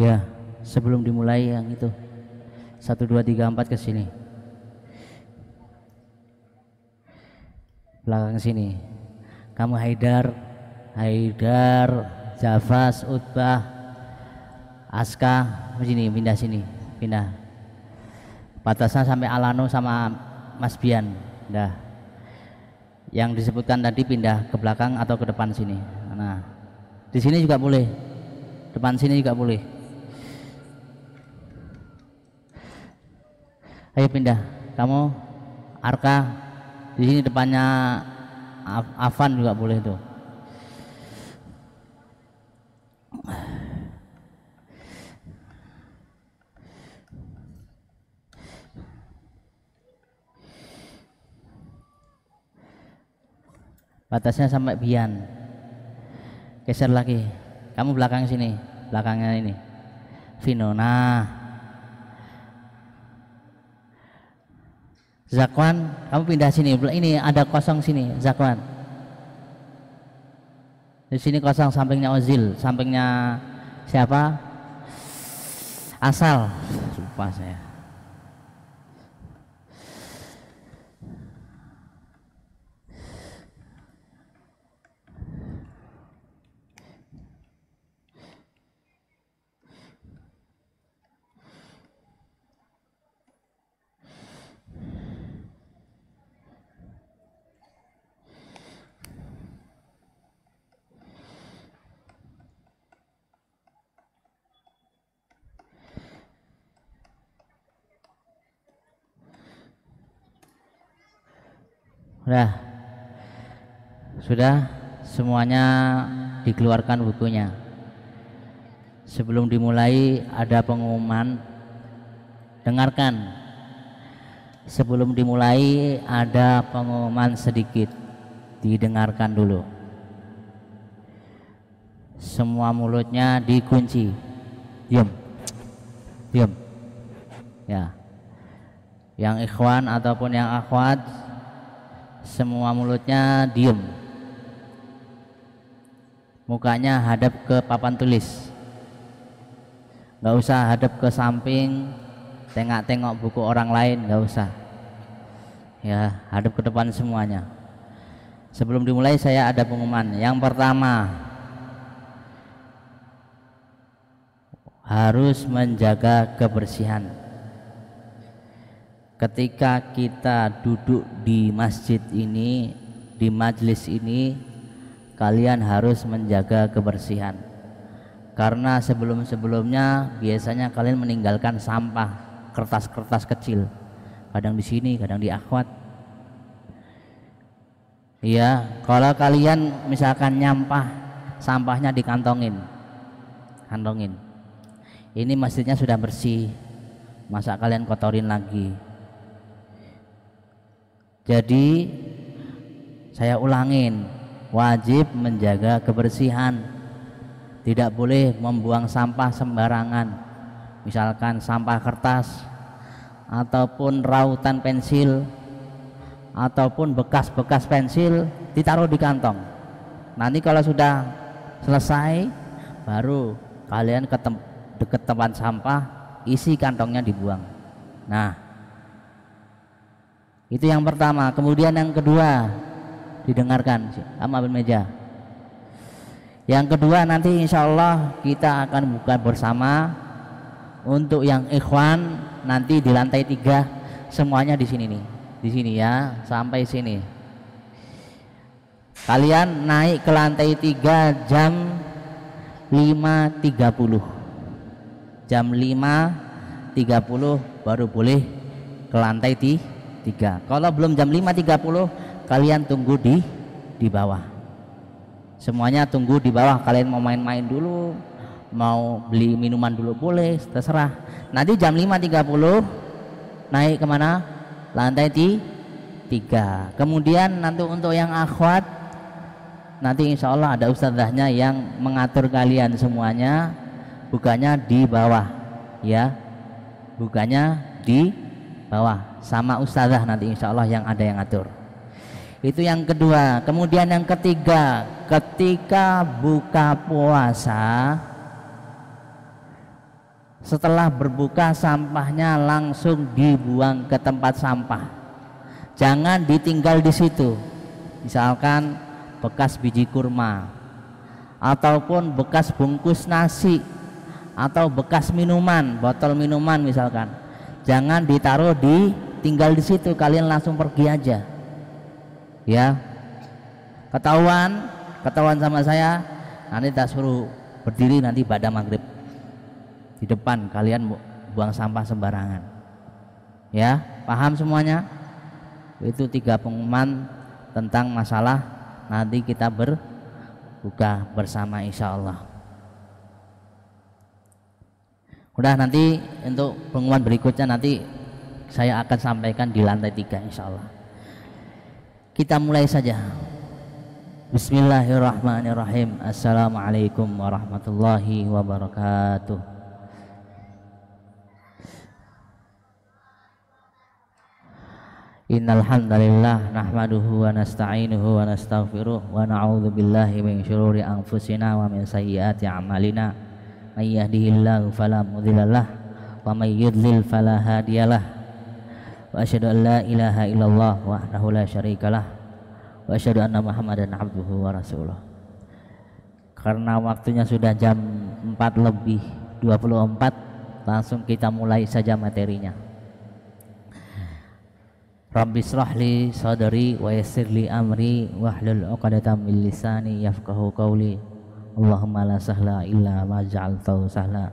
Ya, sebelum dimulai yang itu 1 2 3 4 ke sini. Belakang sini. Kamu Haidar, Jafas, Utbah, Aska, sini pindah sini, pindah. Batasnya sampai Alano sama Mas Bian. Dah. Yang disebutkan tadi pindah ke belakang atau ke depan sini. Nah, di sini juga boleh. Depan sini juga boleh. Ayo pindah. Kamu Arka di sini depannya Afan juga boleh tuh. Batasnya sampai Bian. Geser lagi. Kamu belakang sini, belakangnya ini. Vino. Nah. Zakwan, kamu pindah sini. Ini ada kosong sini, Zakwan. Di sini kosong, sampingnya Ozil, sampingnya siapa? Asal. Lupa saya. Sudah semuanya dikeluarkan bukunya. Sebelum dimulai ada pengumuman. Dengarkan. Sebelum dimulai ada pengumuman sedikit. Didengarkan dulu. Semua mulutnya dikunci. Diam. Diam. Ya. Yang ikhwan ataupun yang akhwat, semua mulutnya diem, mukanya hadap ke papan tulis, nggak usah hadap ke samping tengok-tengok buku orang lain, nggak usah ya, hadap ke depan semuanya. Sebelum dimulai saya ada pengumuman. Yang pertama, harus menjaga kebersihan. Ketika kita duduk di masjid ini, di majelis ini, kalian harus menjaga kebersihan. Karena sebelum-sebelumnya biasanya kalian meninggalkan sampah, kertas-kertas kecil, kadang di sini, kadang di akhwat. Iya, kalau kalian misalkan nyampah, sampahnya dikantongin, kantongin. Ini masjidnya sudah bersih, masa kalian kotorin lagi? Jadi saya ulangin, wajib menjaga kebersihan. Tidak boleh membuang sampah sembarangan. Misalkan sampah kertas ataupun rautan pensil ataupun bekas-bekas pensil ditaruh di kantong. Nanti kalau sudah selesai baru kalian ke dekat tempat sampah, isi kantongnya dibuang. Nah, itu yang pertama. Kemudian yang kedua, didengarkan sama ambil meja. Yang kedua, nanti insya Allah kita akan buka bersama. Untuk yang ikhwan nanti di lantai 3, semuanya di sini nih, di sini ya, sampai sini. Kalian naik ke lantai 3 jam 5.30. Jam 5.30 baru boleh ke lantai 3. Kalau belum jam 5.30, kalian tunggu di bawah. Semuanya tunggu di bawah. Kalian mau main-main dulu, mau beli minuman dulu boleh, terserah. Nanti jam 5.30 naik kemana? Lantai 3. Kemudian nanti untuk yang akhwat, nanti insya Allah ada ustadzahnya yang mengatur kalian semuanya. Bukanya di bawah ya, bukanya di bawah sama ustazah nanti insya Allah yang ada yang atur. Itu yang kedua. Kemudian yang ketiga, ketika buka puasa Setelah berbuka sampahnya langsung dibuang ke tempat sampah. Jangan ditinggal di situ. Misalkan bekas biji kurma ataupun bekas bungkus nasi atau bekas minuman, botol minuman misalkan. Jangan ditaruh tinggal di situ, kalian langsung pergi aja. Ya. Ketahuan sama saya, nanti tak suruh berdiri nanti pada maghrib. Di depan kalian buang sampah sembarangan. Ya, paham semuanya? Itu 3 pengumuman tentang masalah nanti kita berbuka bersama insya Allah. Udah, nanti untuk pengumuman berikutnya nanti saya akan sampaikan di lantai 3 insya Allah. Kita mulai saja. Bismillahirrahmanirrahim. Assalamualaikum warahmatullahi wabarakatuh. Innal hamdalillah nahmaduhu wa nasta'inuhu wa nastaghfiruh wa na'udzu billahi min syururi anfusina wa min sayyiati a'malina. May yahdihillahu fala mudhillalah wa may yudlil fala hadiyalah. Wa asyhadu an la ilaha illallah wahdahu la syarikalah wa asyhadu anna Muhammadan abduhu wa rasuluh. Karena waktunya sudah jam 4:24, langsung kita mulai saja materinya. Rabbi shrahli sadri wa yassirli amri wahlul 'uqdatam min lisani yafqahu qawli. Allahumma la sahla illa ma ja'altahu sahla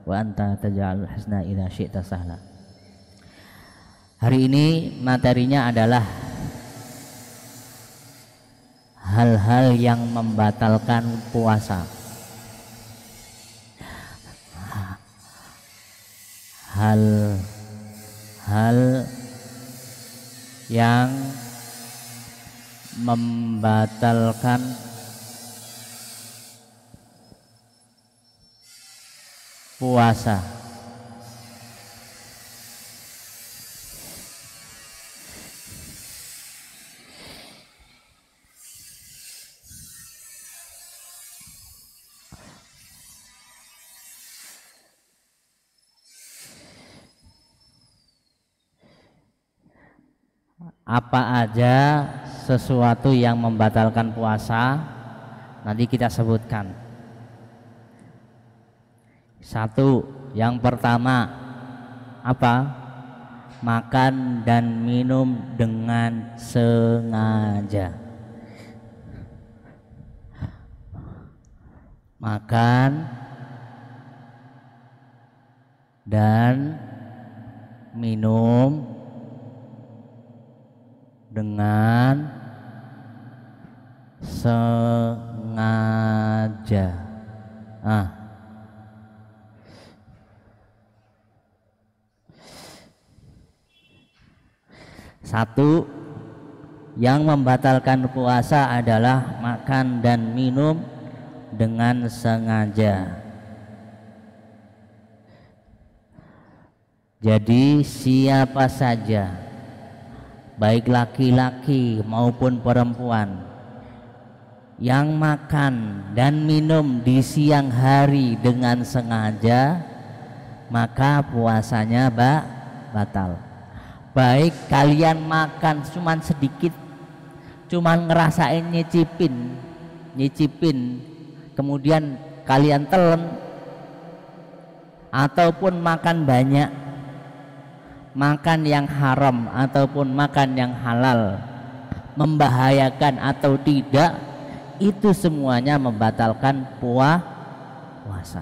wa anta taj'alul husna idza syi'ta sahla. Hari ini materinya adalah hal-hal yang membatalkan puasa. Hal-hal yang membatalkan puasa. Apa aja sesuatu yang membatalkan puasa nanti kita sebutkan. Satu, yang pertama apa? Makan dan minum dengan sengaja. Makan dan minum dengan sengaja. Satu, yang membatalkan puasa adalah makan dan minum dengan sengaja. Jadi siapa saja, baik laki-laki maupun perempuan, yang makan dan minum di siang hari dengan sengaja, maka puasanya batal. Baik kalian makan cuman sedikit, cuman ngerasain nyicipin, kemudian kalian telan, ataupun makan banyak, makan yang haram ataupun makan yang halal, membahayakan atau tidak, itu semuanya membatalkan puasa.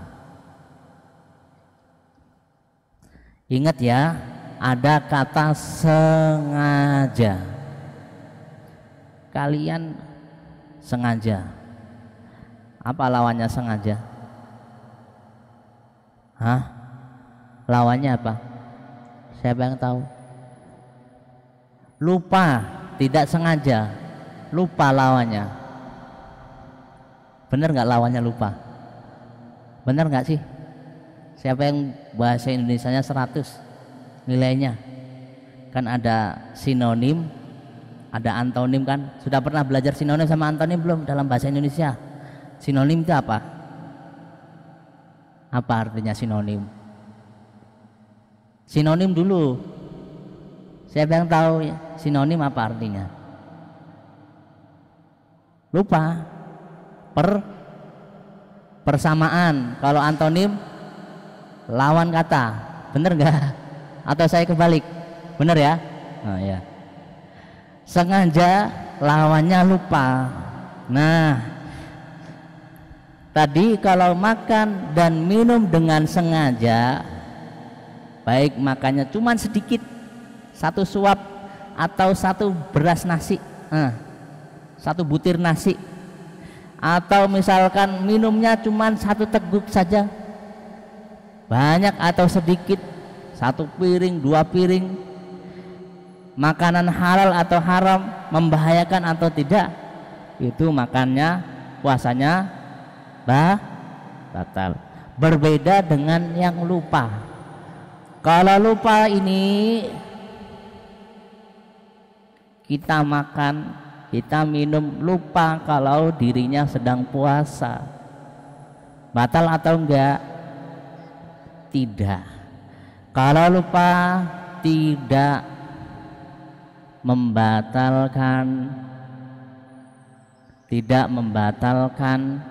Ingat ya, ada kata sengaja. Kalian sengaja. Apa lawannya sengaja? Lawannya apa? Siapa yang tahu? Lupa, tidak sengaja. Lupa lawannya. Benar nggak lawannya lupa? Benar nggak sih? Siapa yang bahasa Indonesianya 100 nilainya? Kan ada sinonim, ada antonim kan? Sudah pernah belajar sinonim sama antonim belum dalam bahasa Indonesia? Sinonim itu apa? Apa artinya sinonim? Sinonim dulu. Siapa yang tahu sinonim apa artinya? Lupa. Persamaan. Kalau antonim lawan kata. Bener nggak? Atau saya kebalik? Bener ya? Nah, ya. Sengaja lawannya lupa. Nah, tadi kalau makan dan minum dengan sengaja, baik makannya cuma sedikit, satu suap atau satu beras nasi, satu butir nasi, atau misalkan minumnya cuma satu teguk saja, banyak atau sedikit, satu piring, dua piring, makanan halal atau haram, membahayakan atau tidak, itu makannya, puasanya batal. Berbeda dengan yang lupa. Kalau lupa ini kita makan, kita minum, lupa kalau dirinya sedang puasa, batal atau enggak? Tidak. Kalau lupa tidak membatalkan, tidak membatalkan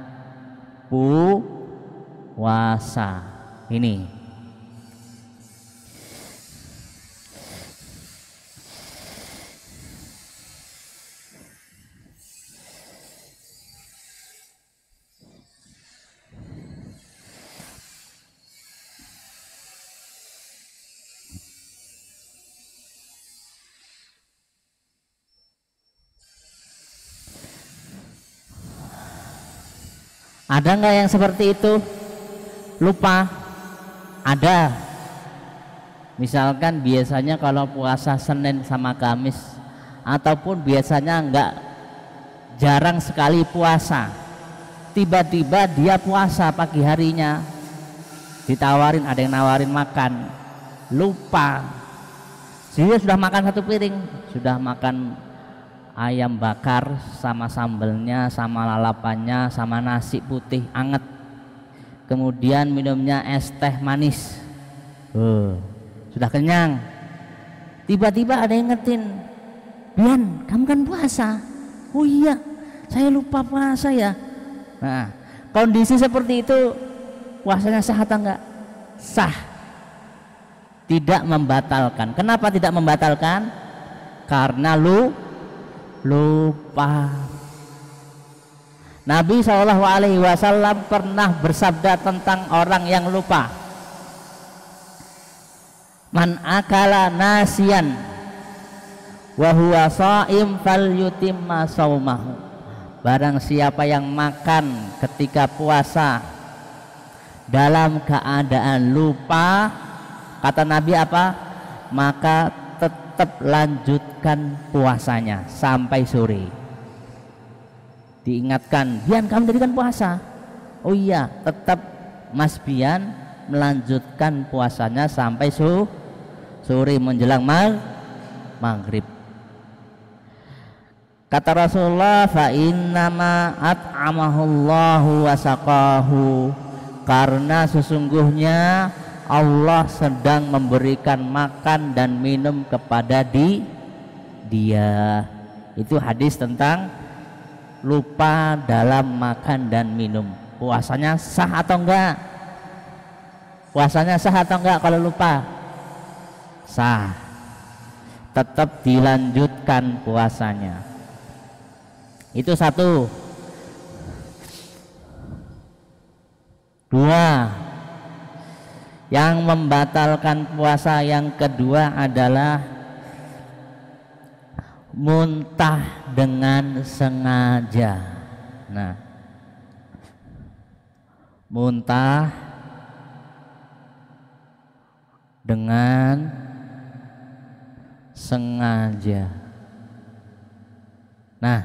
puasa. Ini ada nggak yang seperti itu? Lupa? Ada. Misalkan biasanya kalau puasa Senin sama Kamis, ataupun biasanya nggak, jarang sekali puasa, tiba-tiba dia puasa pagi harinya, ditawarin, ada yang nawarin makan, lupa. Dia sudah makan satu piring, sudah makan ayam bakar sama sambelnya, sama lalapannya, sama nasi putih anget, kemudian minumnya es teh manis, sudah kenyang. Tiba-tiba ada yang ngetin, Bian, kamu kan puasa. Oh iya, saya lupa puasa ya. Nah, kondisi seperti itu puasanya sah atau enggak? Sah. Tidak membatalkan. Kenapa tidak membatalkan? Karena lupa. Nabi SAW pernah bersabda tentang orang yang lupa, man akala nasiyan wa huwa shaim falyutimma shaumahu. Barang siapa yang makan ketika puasa dalam keadaan lupa, kata Nabi apa? Maka tetap lanjutkan puasanya sampai sore. Diingatkan, Bian, kamu tadi kan puasa. Oh iya, tetap Mas Bian melanjutkan puasanya sampai sore menjelang maghrib. Kata Rasulullah, fa innama at'amahullahu wa saqahu, karena sesungguhnya Allah sedang memberikan makan dan minum kepada dia. Itu hadis tentang lupa dalam makan dan minum. Puasanya sah atau enggak? Puasanya sah atau enggak kalau lupa? Sah. Tetap dilanjutkan puasanya. Itu satu. Dua, yang membatalkan puasa yang kedua adalah muntah dengan sengaja. Nah, muntah dengan sengaja. Nah,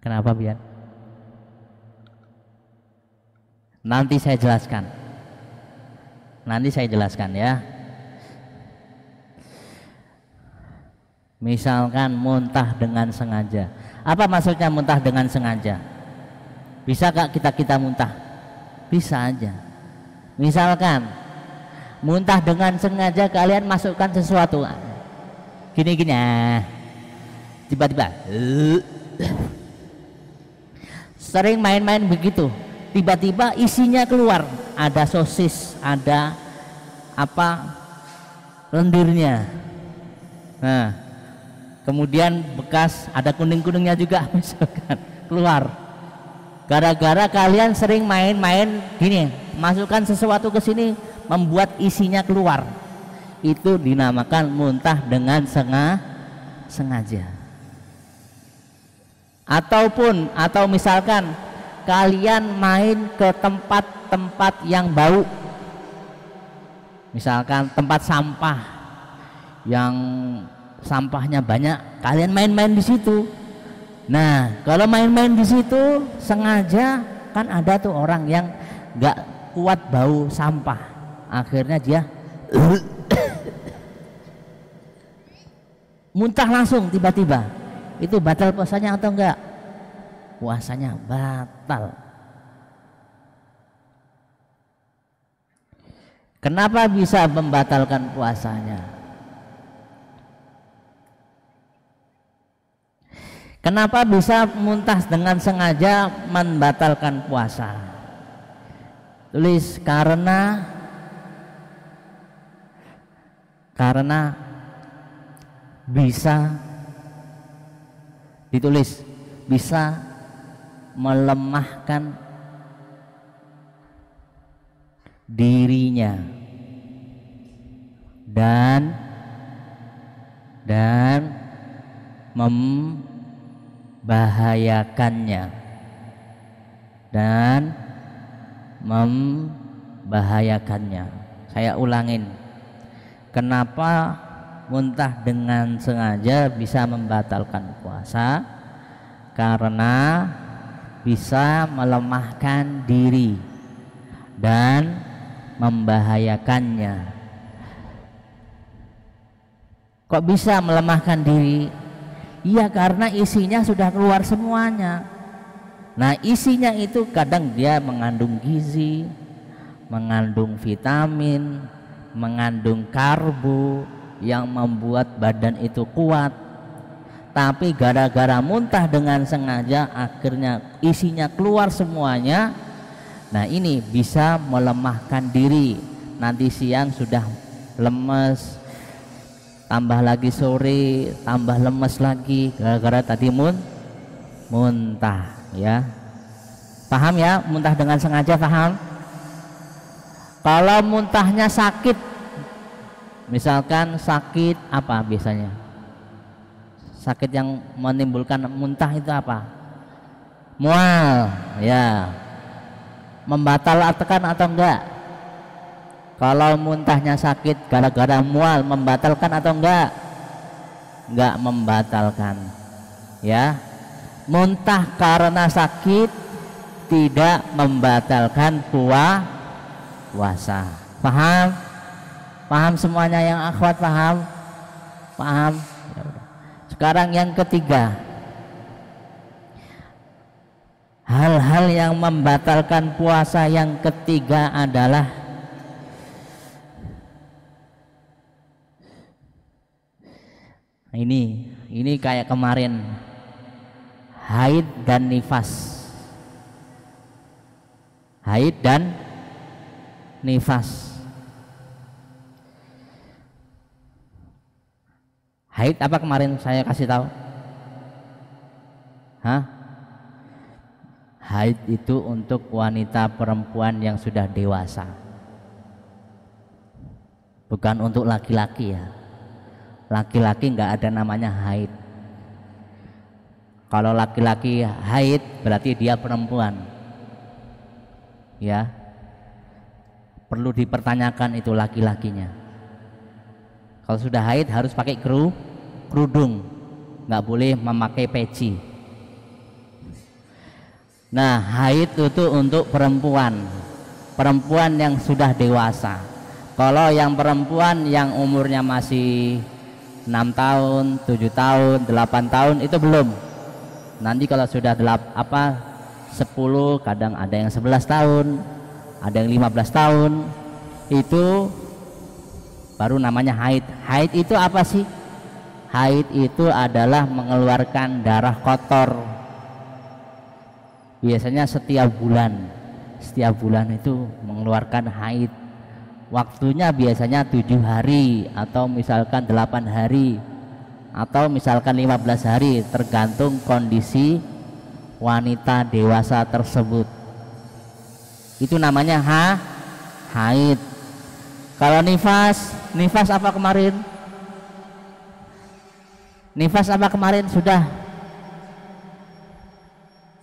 kenapa, Bian? Nanti saya jelaskan. Nanti saya jelaskan ya. Misalkan muntah dengan sengaja. Apa maksudnya muntah dengan sengaja? Bisa gak kita muntah? Bisa aja. Misalkan muntah dengan sengaja kalian masukkan sesuatu gini-gini, tiba-tiba sering main-main begitu, tiba-tiba isinya keluar, ada sosis, ada apa lendirnya, nah kemudian bekas ada kuning-kuningnya juga misalkan keluar, gara-gara kalian sering main-main gini, masukkan sesuatu ke sini membuat isinya keluar, itu dinamakan muntah dengan sengaja. Atau misalkan kalian main ke tempat-tempat yang bau, misalkan tempat sampah yang sampahnya banyak, kalian main-main di situ. Nah, kalau main-main di situ sengaja, kan ada tuh orang yang nggak kuat bau sampah, akhirnya dia muntah langsung tiba-tiba, itu batal puasanya atau enggak? Puasanya batal. Kenapa bisa membatalkan puasanya? Kenapa bisa muntah dengan sengaja membatalkan puasa? Tulis karena bisa, ditulis bisa melemahkan dirinya dan membahayakannya. Saya ulangin, kenapa muntah dengan sengaja bisa membatalkan puasa? Karena bisa melemahkan diri dan membahayakannya. Kok bisa melemahkan diri? Iya, karena isinya sudah keluar semuanya. Nah, isinya itu kadang dia mengandung gizi, mengandung vitamin, mengandung karbo yang membuat badan itu kuat. Tapi gara-gara muntah dengan sengaja akhirnya isinya keluar semuanya. Nah, ini bisa melemahkan diri. Nanti siang sudah lemes, tambah lagi sore tambah lemes lagi gara-gara tadi muntah, ya. Paham ya, muntah dengan sengaja, paham? Kalau muntahnya sakit, misalkan sakit apa biasanya? Sakit yang menimbulkan muntah itu apa? Mual, ya. Membatalkan atau enggak? Kalau muntahnya sakit gara-gara mual, membatalkan atau enggak? Enggak membatalkan, ya. Muntah karena sakit tidak membatalkan puasa. Paham? Paham semuanya yang akhwat, paham? Paham? Ya udah. Sekarang yang ketiga, hal-hal yang membatalkan puasa yang ketiga adalah ini kayak kemarin, haid dan nifas. Haid dan nifas. Haid apa kemarin saya kasih tahu? Hah? Haid itu untuk wanita perempuan yang sudah dewasa, bukan untuk laki-laki, ya. Laki-laki nggak ada namanya haid. Kalau laki-laki haid berarti dia perempuan, ya. Perlu dipertanyakan itu laki-lakinya. Kalau sudah haid harus pakai kerudung, nggak boleh memakai peci. Nah, haid itu untuk perempuan yang sudah dewasa. Kalau yang perempuan yang umurnya masih 6 tahun, 7 tahun, 8 tahun itu belum. Nanti kalau sudah 10, kadang ada yang 11 tahun, ada yang 15 tahun, itu baru namanya haid. Haid itu apa sih? Haid itu adalah mengeluarkan darah kotor. Biasanya setiap bulan itu mengeluarkan haid. Waktunya biasanya 7 hari atau misalkan 8 hari atau misalkan 15 hari, tergantung kondisi wanita dewasa tersebut. Itu namanya haid. Kalau nifas apa kemarin? Nifas apa kemarin sudah?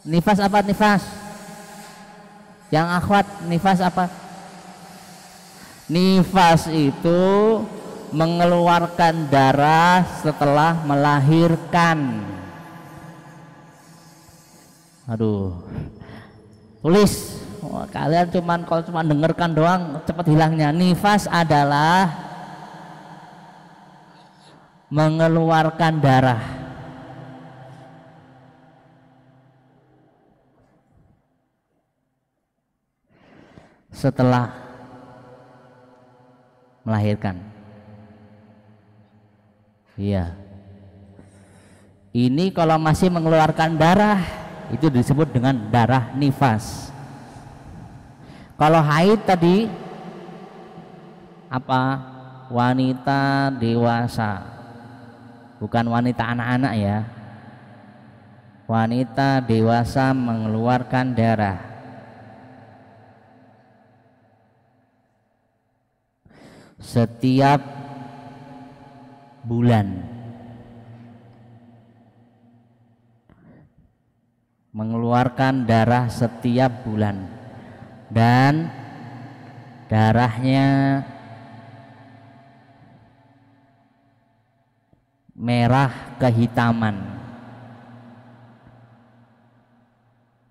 Nifas apa nifas? Yang akhwat, nifas apa? Nifas itu mengeluarkan darah setelah melahirkan. Aduh, tulis. Kalian kalau cuma dengarkan doang cepat hilangnya. Nifas adalah mengeluarkan darah setelah melahirkan. Iya. Ini kalau masih mengeluarkan darah itu disebut dengan darah nifas. Kalau haid tadi apa? Wanita dewasa, bukan wanita anak-anak ya. Wanita dewasa mengeluarkan darah setiap bulan. Mengeluarkan darah setiap bulan dan darahnya merah kehitaman.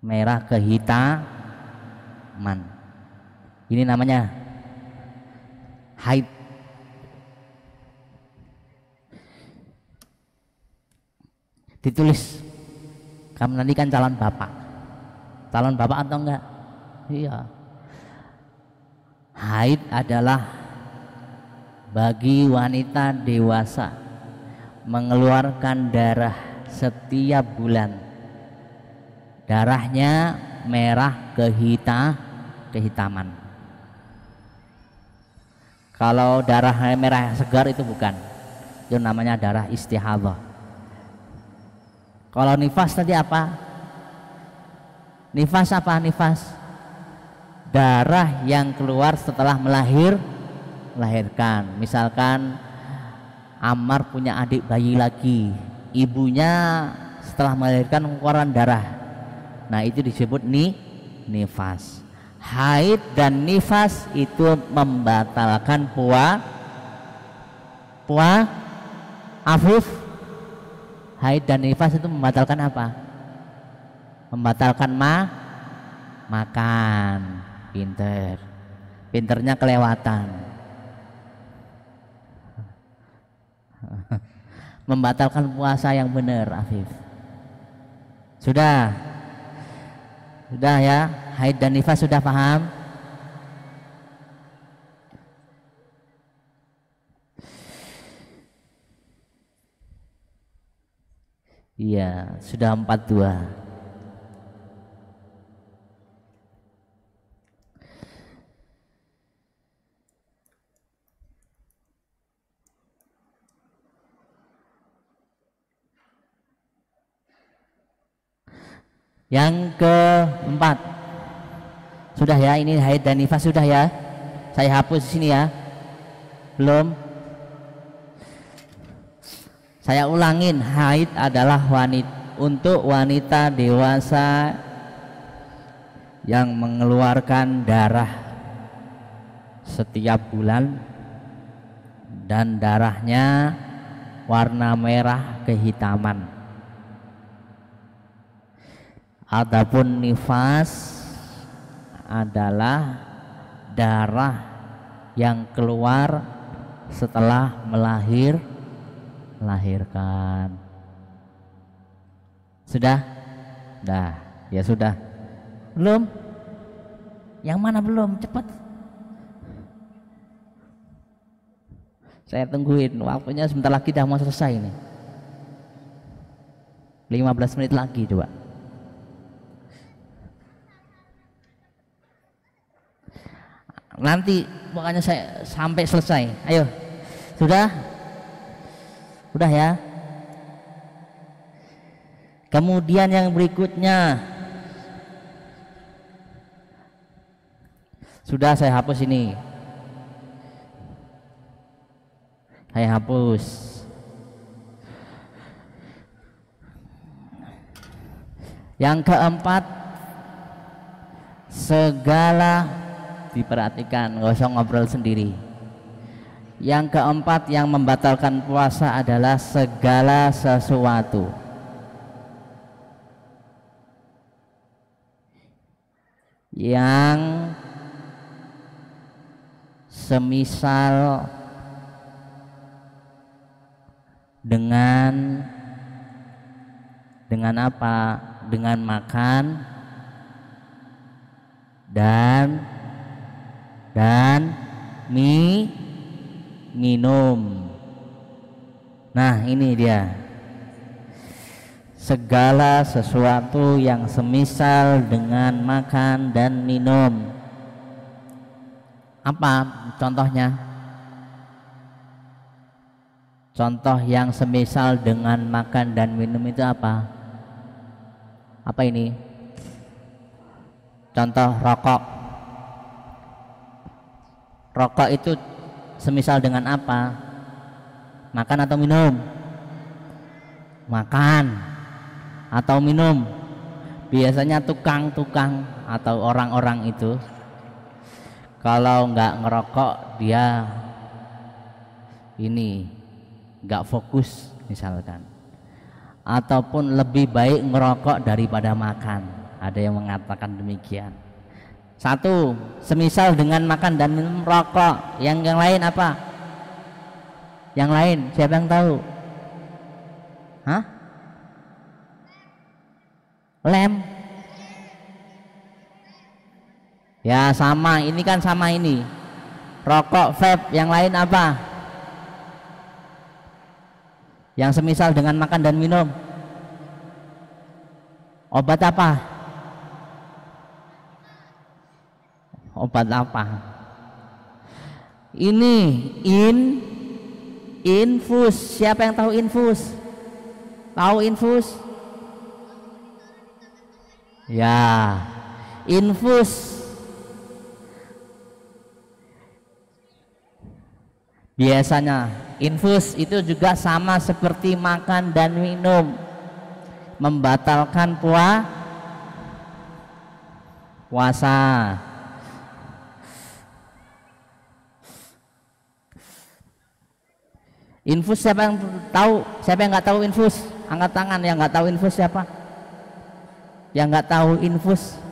Merah kehitaman. Ini namanya haid. Ditulis. Kamu nanti kan calon bapak atau enggak? Iya. Haid adalah bagi wanita dewasa mengeluarkan darah setiap bulan. Darahnya merah kehitaman. Kalau darah merah segar itu bukan. Itu namanya darah istihadhah. Kalau nifas tadi apa? Nifas apa? Nifas darah yang keluar setelah melahirkan. Misalkan Ammar punya adik bayi lagi, ibunya setelah melahirkan mengeluarkan darah. Nah, itu disebut nifas. Haid dan nifas itu membatalkan Afif. Haid dan nifas itu membatalkan apa? Membatalkan makan. Pinternya kelewatan. Membatalkan puasa yang benar, Afif. Sudah ya, haid dan nifas sudah paham? Iya, sudah 42. Yang keempat, sudah ya, ini haid dan nifas sudah ya. Saya hapus di sini ya. Belum? Saya ulangin, haid adalah untuk wanita dewasa yang mengeluarkan darah setiap bulan dan darahnya warna merah kehitaman. Adapun nifas adalah darah yang keluar setelah melahirkan. Sudah? Dah, ya sudah. Belum? Yang mana belum? Cepat. Saya tungguin, waktunya sebentar lagi dah mau selesai ini. 15 menit lagi coba. Nanti pokoknya saya sampai selesai. Ayo. Sudah? Sudah ya. Kemudian yang berikutnya. Sudah saya hapus ini. Saya hapus. Yang keempat, segala diperhatikan, nggak usah ngobrol sendiri. Yang keempat yang membatalkan puasa adalah segala sesuatu yang semisal dengan apa? Dengan makan dan minum. Nah, ini dia. Segala sesuatu yang semisal dengan makan dan minum. Apa contohnya? Contoh yang semisal dengan makan dan minum itu apa? Apa ini? Contoh rokok. Rokok itu semisal dengan apa? Makan atau minum? Makan atau minum. Biasanya tukang-tukang atau orang-orang itu kalau nggak ngerokok dia ini nggak fokus misalkan, ataupun lebih baik ngerokok daripada makan. Ada yang mengatakan demikian. Satu, semisal dengan makan dan minum rokok. Yang lain apa? Yang lain siapa yang tahu? Hah? Lem? Ya sama, ini kan sama ini. Rokok, vape, yang lain apa? Yang semisal dengan makan dan minum. Obat apa? Obat apa? Ini infus. Siapa yang tahu infus? Tahu infus? Ya, infus. Biasanya infus itu juga sama seperti makan dan minum, membatalkan puasa. Infus siapa yang tahu? Siapa yang nggak tahu infus? Angkat tangan yang nggak tahu infus siapa? Yang nggak tahu infus?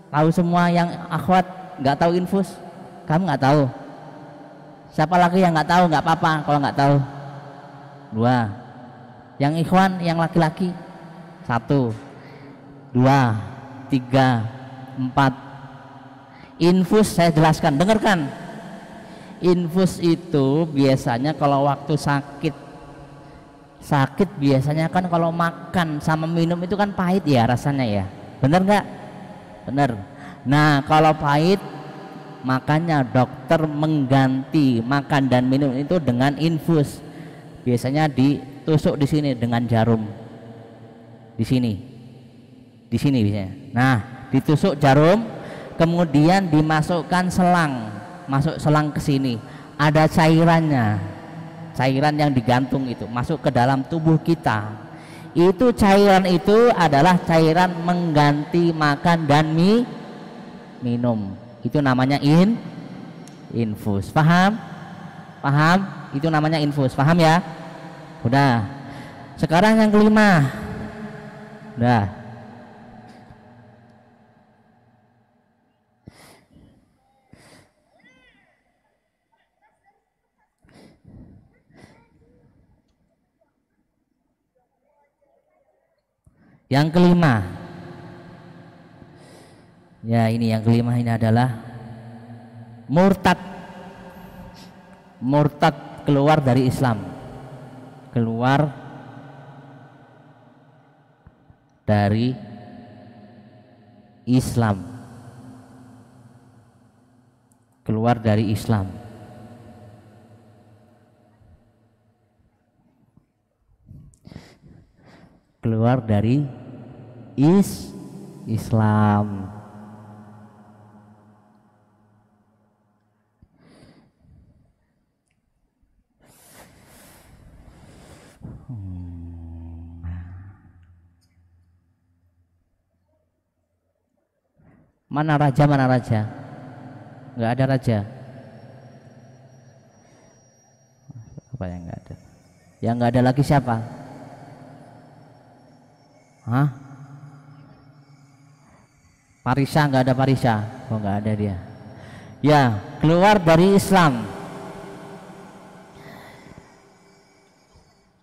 Tahu semua yang akhwat nggak tahu infus? Kamu nggak tahu? Siapa lagi yang nggak tahu? Nggak apa-apa kalau nggak tahu. Dua. Yang ikhwan yang laki-laki. 1, 2, 3, 4. Infus saya jelaskan, dengarkan. Infus itu biasanya kalau waktu sakit biasanya kan kalau makan sama minum itu kan pahit ya rasanya ya. Bener nggak? Bener. Nah kalau pahit, makanya dokter mengganti makan dan minum itu dengan infus. Biasanya ditusuk di sini dengan jarum. Di sini biasanya. Nah, ditusuk jarum, kemudian dimasukkan selang, masuk selang ke sini. Ada cairannya, cairan yang digantung itu masuk ke dalam tubuh kita. Itu cairan itu adalah cairan mengganti makan dan minum. Itu namanya infus. Paham? Itu namanya infus. Paham ya? Udah. Sekarang yang kelima. Udah. Yang kelima. Ya, ini yang kelima ini adalah murtad. murtad, keluar dari Islam, keluar dari Islam, keluar dari Islam. Keluar dari Islam. Mana raja, mana raja? Nggak ada raja. Apa yang nggak ada? Yang nggak ada lagi siapa? Hah? Parisa, nggak ada Parisa. Oh, nggak ada dia. Ya, keluar dari Islam.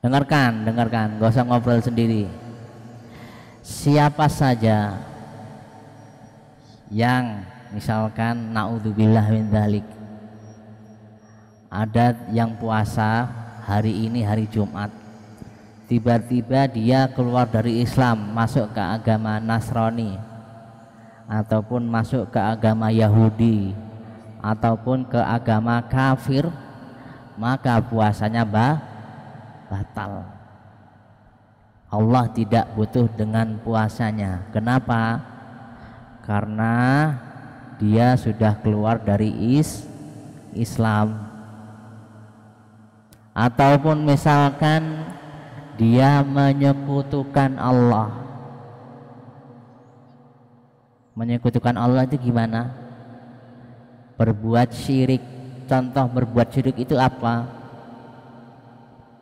Dengarkan, dengarkan, gak usah ngobrol sendiri. Siapa saja yang misalkan naudzubillah min dzalik, ada yang puasa hari ini hari Jumat, tiba-tiba dia keluar dari Islam, masuk ke agama Nasrani ataupun masuk ke agama Yahudi ataupun ke agama kafir, maka puasanya batal. Allah tidak butuh dengan puasanya. Kenapa? Karena dia sudah keluar dari Islam. Ataupun misalkan dia menyekutukan Allah. Menyekutukan Allah itu gimana? Berbuat syirik. Contoh berbuat syirik itu apa?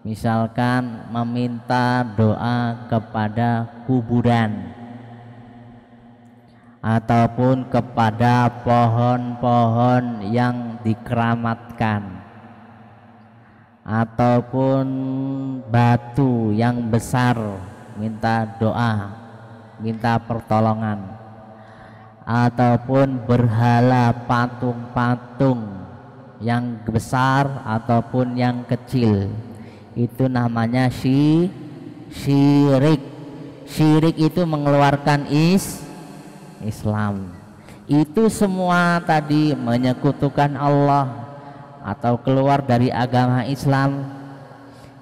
Misalkan meminta doa kepada kuburan ataupun kepada pohon-pohon yang dikeramatkan ataupun batu yang besar, minta doa, minta pertolongan, ataupun berhala patung-patung yang besar ataupun yang kecil. Itu namanya syirik. Syirik itu mengeluarkan Islam. Itu semua tadi menyekutukan Allah atau keluar dari agama Islam,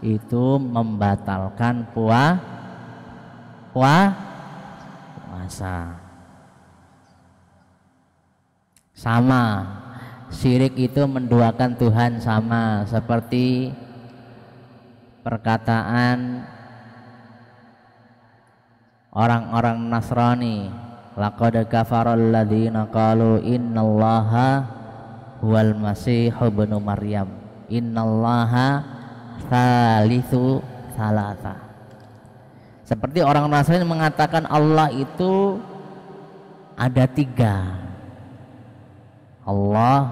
itu membatalkan puasa. Sama, syirik itu menduakan Tuhan, sama seperti perkataan orang-orang Nasrani, laqad kafaral ladzina qalu innallaha huwal masih ibnu Maryam, innallaha tsalitsu tsalatsa. Seperti orang Nasrani mengatakan Allah itu ada tiga. Allah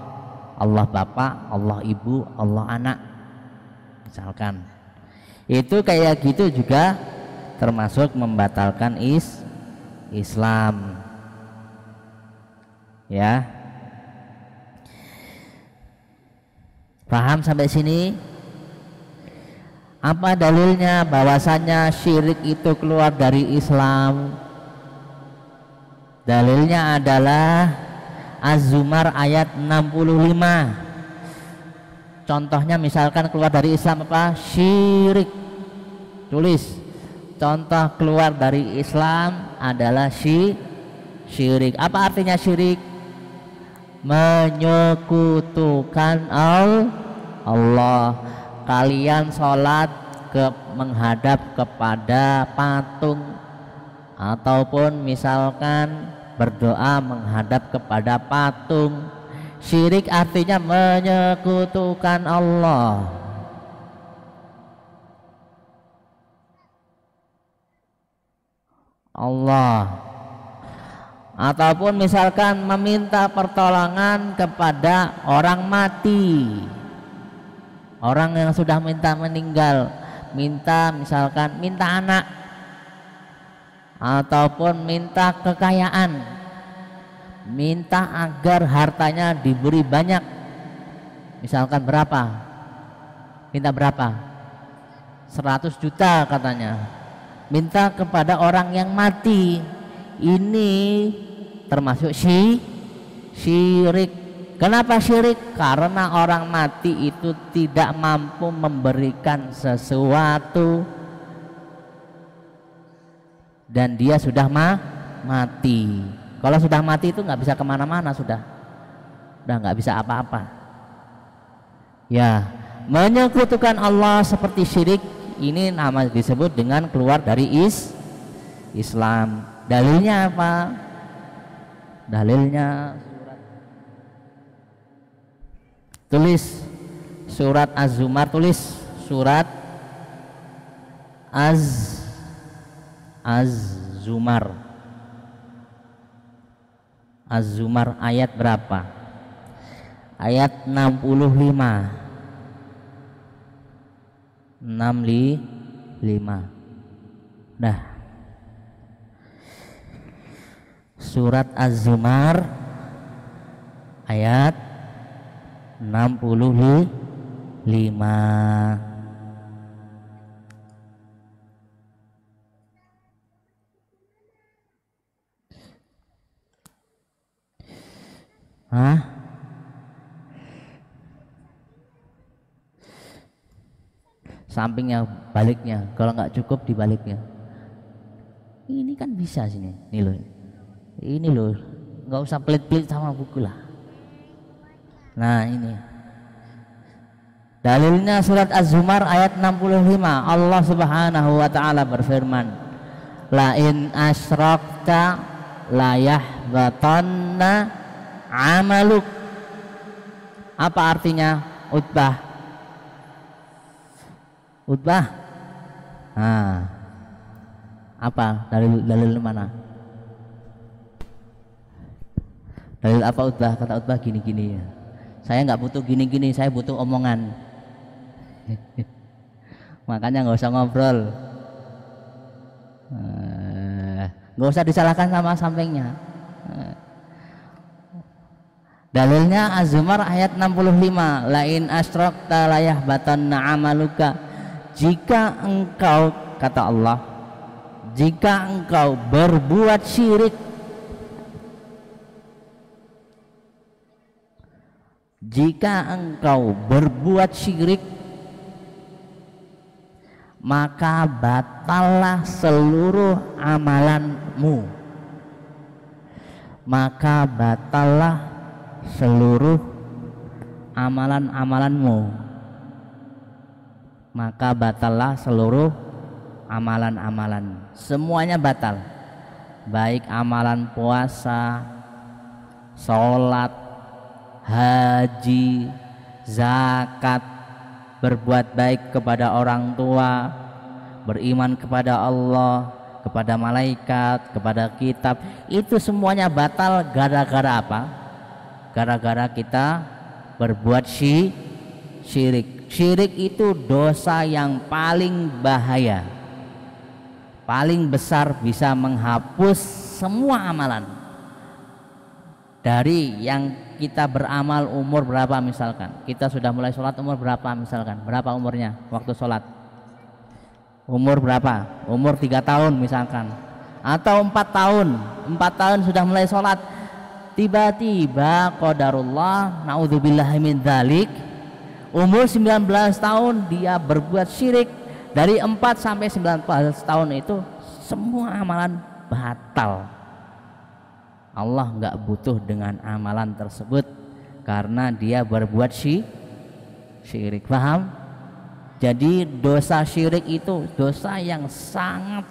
Bapa, Allah Ibu, Allah Anak. Misalkan itu kayak gitu juga termasuk membatalkan Islam. Ya, paham sampai sini? Apa dalilnya bahwasanya syirik itu keluar dari Islam? Dalilnya adalah Az-Zumar ayat 65. Contohnya misalkan keluar dari Islam apa? Syirik. Tulis. Contoh keluar dari Islam adalah syirik. Apa artinya syirik? Menyekutukan Allah. Kalian sholat menghadap kepada patung, ataupun misalkan berdoa menghadap kepada patung. Syirik artinya menyekutukan Allah. Ataupun misalkan meminta pertolongan kepada orang mati, orang yang sudah meninggal, misalkan minta anak, ataupun minta kekayaan, minta agar hartanya diberi banyak. Misalkan berapa? Minta berapa? 100 juta katanya. Minta kepada orang yang mati. Ini termasuk syirik. Kenapa syirik? Karena orang mati itu tidak mampu memberikan sesuatu dan dia sudah mati. Kalau sudah mati itu nggak bisa kemana-mana, sudah nggak bisa apa-apa. Ya, menyekutukan Allah seperti syirik ini nama disebut dengan keluar dari Islam. Dalilnya apa? Dalilnya tulis surat Az-Zumar, tulis surat Az-Zumar. Az-Zumar ayat berapa? Ayat 65. 65. Nah, surat Az-Zumar ayat 65. Hah? Sampingnya, baliknya. Kalau nggak cukup dibaliknya. Ini kan bisa sini. Nih loh. Ini loh. Nggak usah pelit-pelit sama buku lah. Nah ini. Dalilnya surat Az-Zumar ayat 65. Allah Subhanahu wa taala berfirman, "La in asyrakta la yahbatanna amaluk." Apa artinya? Utbah. Nah, apa dalil mana? Dalil apa Utbah? Kata Utbah gini-gini ya. Saya nggak butuh gini-gini, saya butuh omongan. Makanya nggak usah ngobrol, nggak usah disalahkan sama sampingnya. Dalilnya Az-Zumar ayat 65. Lain asyrakta la yahbatanna amaluka. Jika engkau, kata Allah, jika engkau berbuat syirik, jika engkau berbuat syirik, maka batallah seluruh amalanmu. Maka batallah seluruh amalan-amalanmu. Maka batallah seluruh amalan-amalan. Semuanya batal. Baik amalan puasa, sholat, haji, zakat, berbuat baik kepada orang tua, beriman kepada Allah, kepada malaikat, kepada kitab. Itu semuanya batal gara-gara apa? Gara-gara kita berbuat syirik. Syirik itu dosa yang paling bahaya, paling besar, bisa menghapus semua amalan. Dari yang kita beramal umur berapa misalkan, kita sudah mulai sholat umur berapa misalkan, berapa umurnya waktu sholat? Umur berapa? Umur 3 tahun misalkan, atau 4 tahun. 4 tahun sudah mulai sholat, tiba-tiba qadarullah, naudzubillahi min dzalik, umur 19 tahun dia berbuat syirik. Dari 4 sampai 19 tahun itu semua amalan batal. Allah nggak butuh dengan amalan tersebut karena dia berbuat syirik. Paham? Jadi dosa syirik itu dosa yang sangat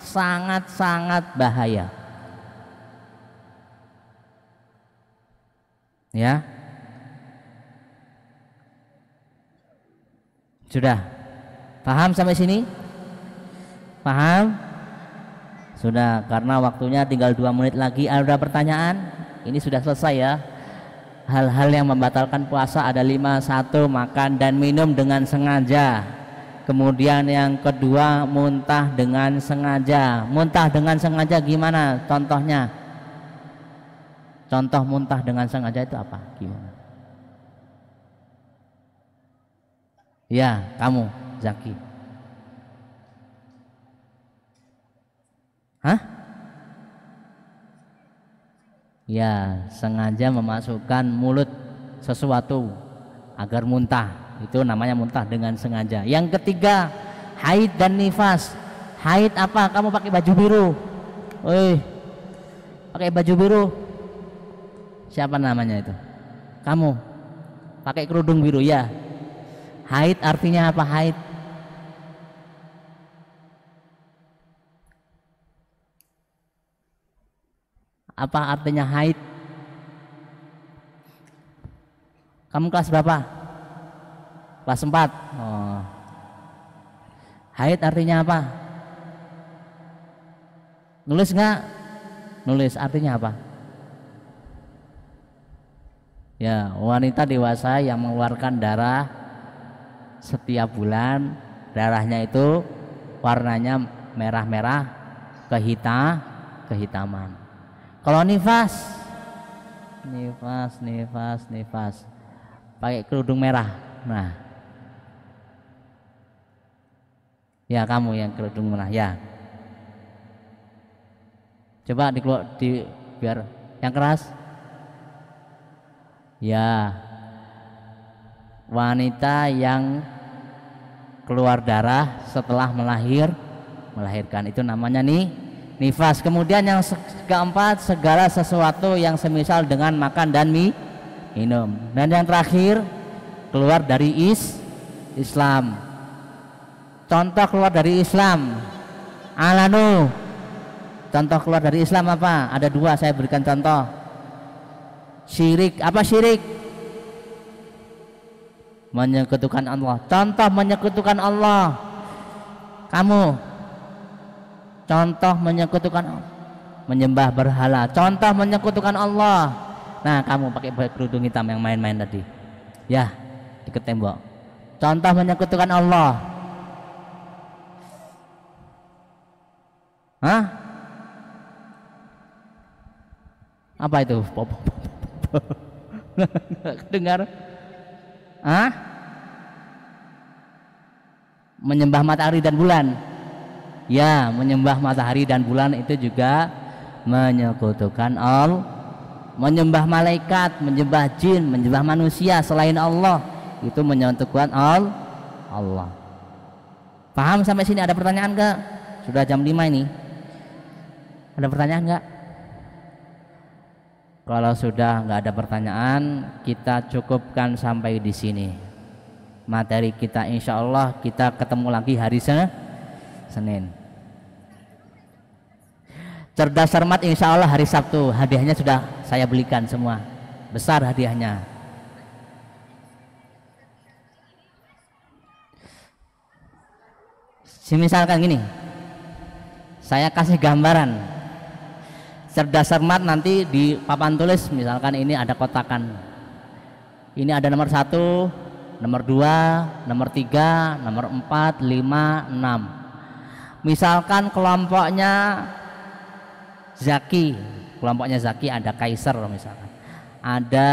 bahaya. Ya. Sudah paham sampai sini? Paham? Sudah, karena waktunya tinggal 2 menit lagi. Ada pertanyaan? Ini sudah selesai ya. Hal-hal yang membatalkan puasa ada 5. 1. Makan dan minum dengan sengaja. Kemudian yang kedua, muntah dengan sengaja. Muntah dengan sengaja gimana contohnya? Contoh muntah dengan sengaja itu apa? Gimana? Ya, kamu Zaki. Hah? Ya, sengaja memasukkan mulut sesuatu agar muntah. Itu namanya muntah dengan sengaja. Yang ketiga, haid dan nifas. Haid apa? Kamu pakai baju biru. Woi, pakai baju biru. Siapa namanya itu? Kamu pakai kerudung biru ya. Haid artinya apa? Haid. Apa artinya haid? Kamu kelas berapa? Kelas 4. Oh. Haid artinya apa? Nulis nggak? Nulis artinya apa? Ya, wanita dewasa yang mengeluarkan darah setiap bulan. Darahnya itu warnanya merah-merah kehitaman. Kalau nifas pakai kerudung merah. Nah, ya kamu yang kerudung merah ya. Coba biar yang keras. Ya, wanita yang keluar darah setelah melahirkan itu namanya nifas. Kemudian yang keempat, segala sesuatu yang semisal dengan makan dan minum. Dan yang terakhir, keluar dari Islam. Contoh keluar dari Islam, alanu. Contoh keluar dari Islam apa? Ada 2, saya berikan contoh. Syirik. Apa syirik? Menyekutukan Allah. Contoh menyekutukan Allah. Kamu contoh menyekutukan, menyembah berhala. Contoh menyekutukan Allah. Nah, kamu pakai kerudung hitam yang main-main tadi. Ya, dekat tembok. Contoh menyekutukan Allah. Hah? Apa itu? Dengar? Hah? Menyembah matahari dan bulan. Ya, menyembah matahari dan bulan itu juga menyekutukan Allah. Menyembah malaikat, menyembah jin, menyembah manusia selain Allah, itu menyekutukan Allah. Paham sampai sini? Ada pertanyaan enggak? Sudah jam 5 ini. Ada pertanyaan enggak? Kalau sudah nggak ada pertanyaan, kita cukupkan sampai di sini. Materi kita insya Allah kita ketemu lagi hari Senin. Cerdas cermat insya Allah hari Sabtu. Hadiahnya sudah saya belikan semua. Besar hadiahnya. Misalkan gini, saya kasih gambaran. Cerdas cermat nanti di papan tulis, misalkan ini ada kotakan, ini ada nomor 1, nomor 2, nomor 3, nomor 4, 5, 6. Misalkan kelompoknya Zaki, ada Kaisar misalkan, ada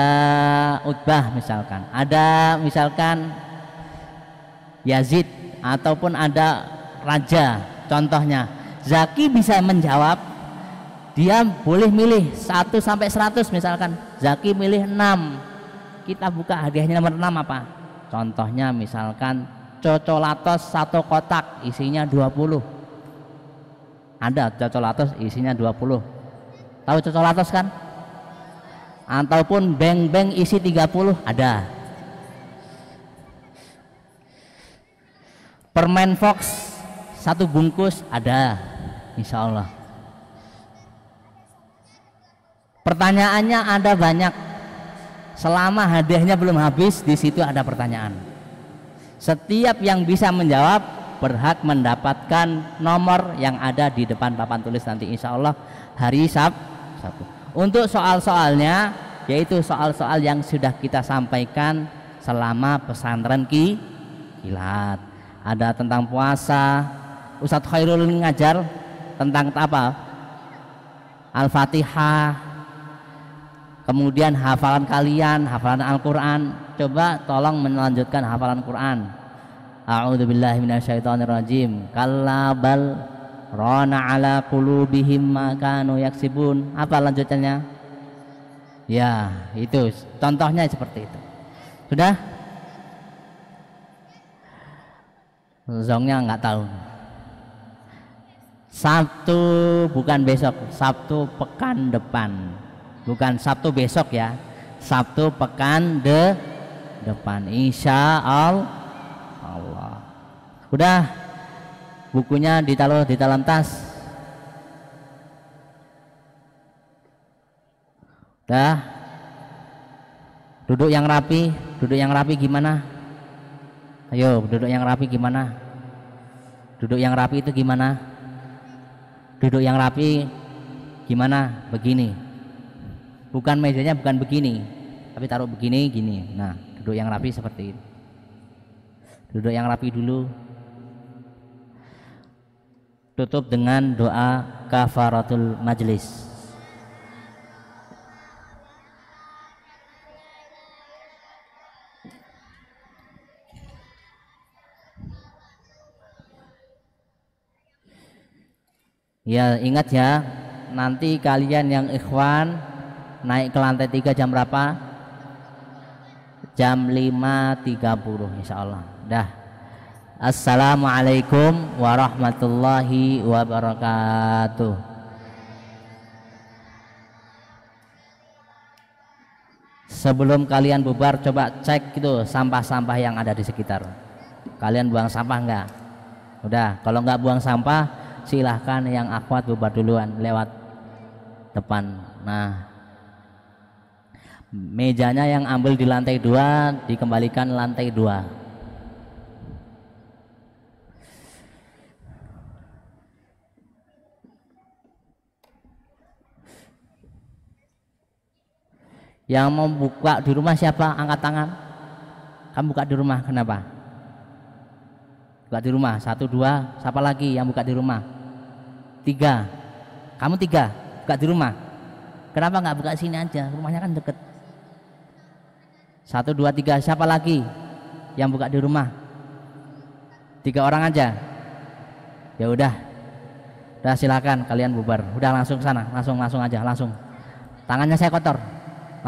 Utbah misalkan, ada misalkan Yazid, ataupun ada Raja. Contohnya Zaki bisa menjawab, dia boleh milih 1 sampai 100 misalkan. Zaki milih 6. Kita buka hadiahnya nomor 6 apa? Contohnya misalkan cocolatos 1 kotak isinya 20. Ada cocolatos isinya 20. Tahu cocolatos kan? Ataupun beng-beng isi 30 ada. Permen Fox 1 bungkus ada, insya Allah. Pertanyaannya ada banyak. Selama hadiahnya belum habis, di situ ada pertanyaan. Setiap yang bisa menjawab berhak mendapatkan nomor yang ada di depan papan tulis nanti insya Allah hari Sabtu. Untuk soal-soalnya, yaitu soal-soal yang sudah kita sampaikan selama pesantren kilat. Ada tentang puasa, Ustadz Khairul ngajar tentang apa? Al-Fatihah. Kemudian hafalan kalian, hafalan Al-Quran. Coba tolong melanjutkan hafalan Quran. A'udzubillahi minasyaitonirrajim. Kalla bal rana ala qulubihim ma kanu yaksibun. Apa lanjutannya? Ya, itu contohnya seperti itu. Sudah? Zongnya nggak tahu. Sabtu bukan besok, Sabtu pekan depan. Bukan Sabtu besok ya, Sabtu pekan depan. Insya Allah. Udah, bukunya ditaruh di dalam tas. Udah. Duduk yang rapi. Duduk yang rapi gimana? Ayo, duduk yang rapi gimana? Duduk yang rapi itu gimana? Duduk yang rapi gimana? Begini. Bukan mejanya bukan begini, tapi taruh begini gini. Nah, duduk yang rapi seperti ini. Duduk yang rapi dulu. Tutup dengan doa kafaratul majlis. Ya, ingat ya, nanti kalian yang ikhwan naik ke lantai 3 jam berapa? Jam 5.30 insyaallah. Dah. Assalamualaikum warahmatullahi wabarakatuh. Sebelum kalian bubar, coba cek gitu sampah-sampah yang ada di sekitar. Kalian buang sampah enggak? Udah, kalau enggak buang sampah, silahkan yang akhwat bubar duluan lewat depan. Nah, mejanya yang ambil di lantai 2 dikembalikan lantai 2. Yang mau buka di rumah siapa? Angkat tangan. Kamu buka di rumah, kenapa? Buka di rumah, 1, 2, siapa lagi yang buka di rumah? 3. Kamu 3, buka di rumah. Kenapa nggak buka sini aja? Rumahnya kan deket. 1, 2, 3, siapa lagi yang buka di rumah? 3 orang aja. Ya udah silakan kalian bubar. Udah langsung sana, langsung aja, langsung. Tangannya saya kotor.